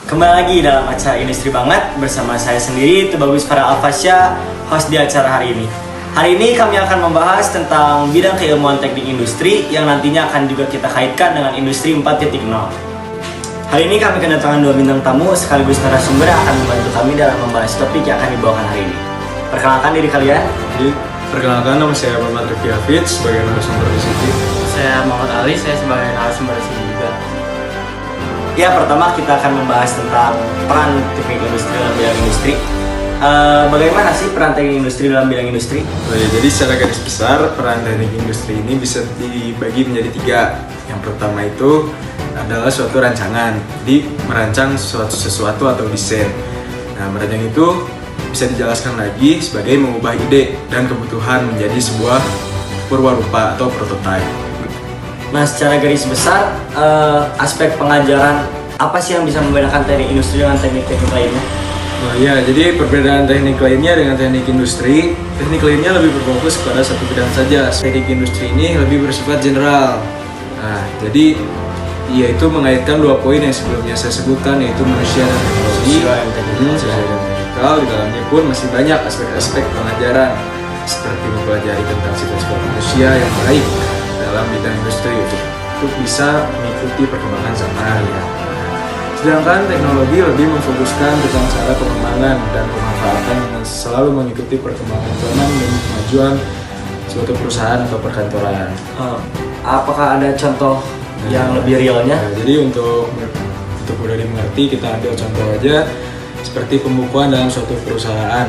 Kembali lagi dalam acara Industri Banget bersama saya sendiri, Tubagus Farah Alfasya, host di acara hari ini. Hari ini kami akan membahas tentang bidang keilmuan teknik industri yang nantinya akan juga kita kaitkan dengan Industri 4.0. Hari ini kami kedatangan dua bintang tamu sekaligus narasumber yang akan membantu kami dalam membahas topik yang akan dibawakan hari ini. Perkenalkan diri kalian. Perkenalkan, nama saya Muhammad Rifki Hafid sebagai narasumber di sini. Saya Muhammad Ali, saya sebagai narasumber di sini juga. Ya, pertama kita akan membahas tentang peran teknik industri dalam bidang industri. Bagaimana sih peran teknik industri dalam bidang industri? Jadi secara garis besar, peran teknik industri ini bisa dibagi menjadi tiga. Yang pertama itu adalah suatu rancangan, jadi merancang sesuatu atau desain. Nah, merancang itu bisa dijelaskan lagi sebagai mengubah ide dan kebutuhan menjadi sebuah purwarupa atau prototipe. Nah, secara garis besar, aspek pengajaran apa sih yang bisa membedakan teknik industri dengan teknik-teknik lainnya? Nah ya, jadi perbedaan teknik lainnya dengan teknik lainnya lebih berfokus pada satu bidang saja. Teknik industri ini lebih bersifat general. Nah, jadi yaitu mengaitkan dua poin yang sebelumnya saya sebutkan, yaitu manusia dan teknologi. Sesuai dan teknikal, di dalamnya pun masih banyak aspek-aspek pengajaran seperti mempelajari tentang sifat-sifat manusia yang baik dalam bidang industri untuk bisa mengikuti perkembangan zaman ya. Sedangkan teknologi lebih memfokuskan tentang cara pengembangan dan pemanfaatan yang selalu mengikuti perkembangan zaman dan kemajuan suatu perusahaan atau perkantoran. Apakah ada contoh yang lebih realnya? Jadi untuk mudah dimengerti, kita ambil contoh aja seperti pembukuan dalam suatu perusahaan.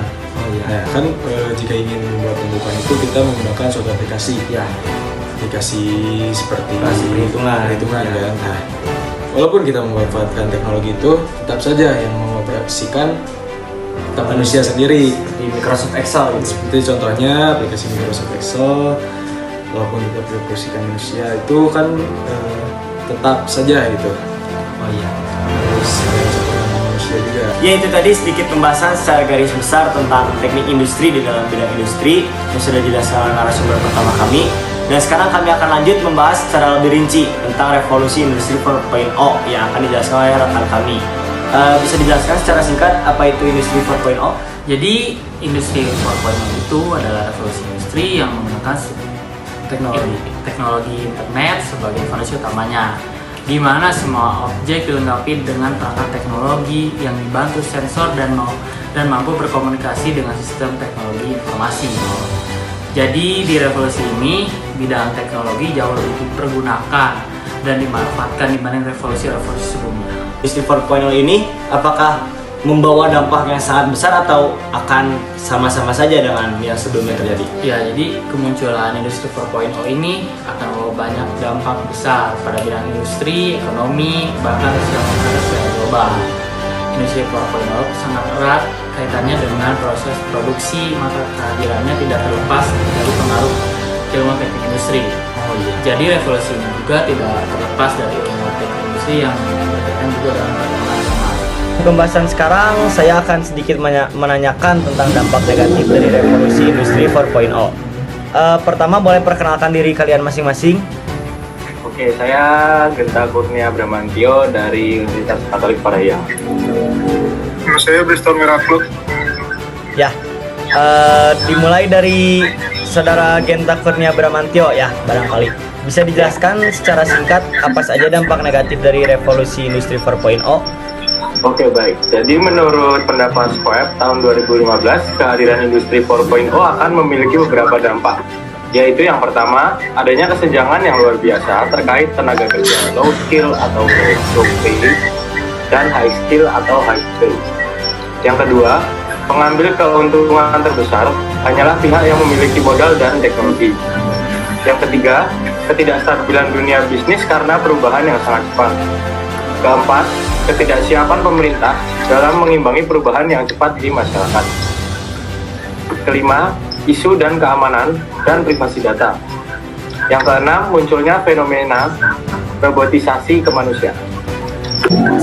Nah, kan jika ingin membuat pembukuan itu kita menggunakan suatu aplikasi. Ya. Aplikasi seperti perhitungan kan. Nah, walaupun kita memanfaatkan teknologi itu, tetap saja yang mengoperasikan tetap manusia sendiri. Di Microsoft Excel gitu. Seperti contohnya aplikasi Microsoft Excel, walaupun kita mengoperasikan manusia itu kan tetap saja gitu. Terus manusia juga. Ya, itu tadi sedikit pembahasan secara garis besar tentang teknik industri di dalam bidang industri yang sudah dijelaskan oleh narasumber pertama kami. Dan sekarang kami akan lanjut membahas secara lebih rinci tentang revolusi industri 4.0 yang akan dijelaskan oleh rekan kami. Bisa dijelaskan secara singkat apa itu industri 4.0? Jadi, industri 4.0 itu adalah revolusi industri yang menggunakan teknologi internet sebagai fondasi utamanya, di mana semua objek dilengkapi dengan perangkat teknologi yang dibantu sensor dan mampu berkomunikasi dengan sistem teknologi informasi. Jadi di revolusi ini bidang teknologi jauh lebih dipergunakan dan dimanfaatkan dibanding revolusi-revolusi sebelumnya. Industri 4.0 ini apakah membawa dampak yang sangat besar atau akan sama-sama saja dengan yang sebelumnya terjadi? Ya, jadi kemunculan industri 4.0 ini akan membawa banyak dampak besar pada bidang industri, ekonomi, bahkan sosial masyarakat secara global. Industri 4.0 sangat erat kaitannya dengan proses produksi, maka kehadirannya tidak terlepas dari pengaruh ilmu teknik industri. Jadi revolusi ini juga tidak terlepas dari ilmu teknik industri yang berkaitan juga dengan perkembangan zaman. Pembahasan sekarang saya akan sedikit menanyakan tentang dampak negatif dari revolusi industri 4.0. Pertama, boleh perkenalkan diri kalian masing-masing. Oke, saya Genta Kurnia Bramantio dari Universitas Katolik Parahyangan. Saya Bristol Miracle. Ya, dimulai dari saudara Genta Kurnia Bramantio ya, barangkali. Bisa dijelaskan secara singkat apa saja dampak negatif dari revolusi industri 4.0? Oke, baik. Jadi menurut pendapat SCOEP tahun 2015, kehadiran industri 4.0 akan memiliki beberapa dampak. Yaitu yang pertama, adanya kesenjangan yang luar biasa terkait tenaga kerja low skill atau low pay dan high skill atau high pay. Yang kedua, pengambil keuntungan terbesar hanyalah pihak yang memiliki modal dan teknologi. Yang ketiga, ketidakstabilan dunia bisnis karena perubahan yang sangat cepat. Keempat, ketidaksiapan pemerintah dalam mengimbangi perubahan yang cepat di masyarakat. Kelima, isu dan keamanan dan privasi data. Yang keenam, munculnya fenomena robotisasi kemanusiaan.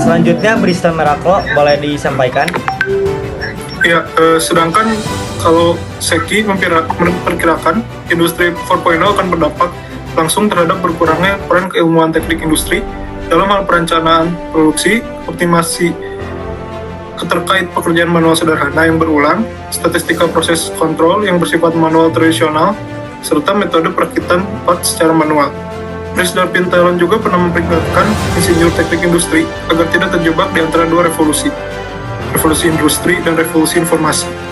Selanjutnya, Bristol Miracle boleh disampaikan. Ya, sedangkan kalau Seki memperkirakan industri 4.0 akan berdampak langsung terhadap berkurangnya peran keilmuan teknik industri dalam hal perencanaan produksi, optimasi terkait pekerjaan manual sederhana yang berulang, statistika proses kontrol yang bersifat manual tradisional, serta metode perakitan part secara manual. Presiden Pintailon juga pernah memperingatkan insinyur teknik industri agar tidak terjebak di antara dua revolusi industri dan revolusi informasi.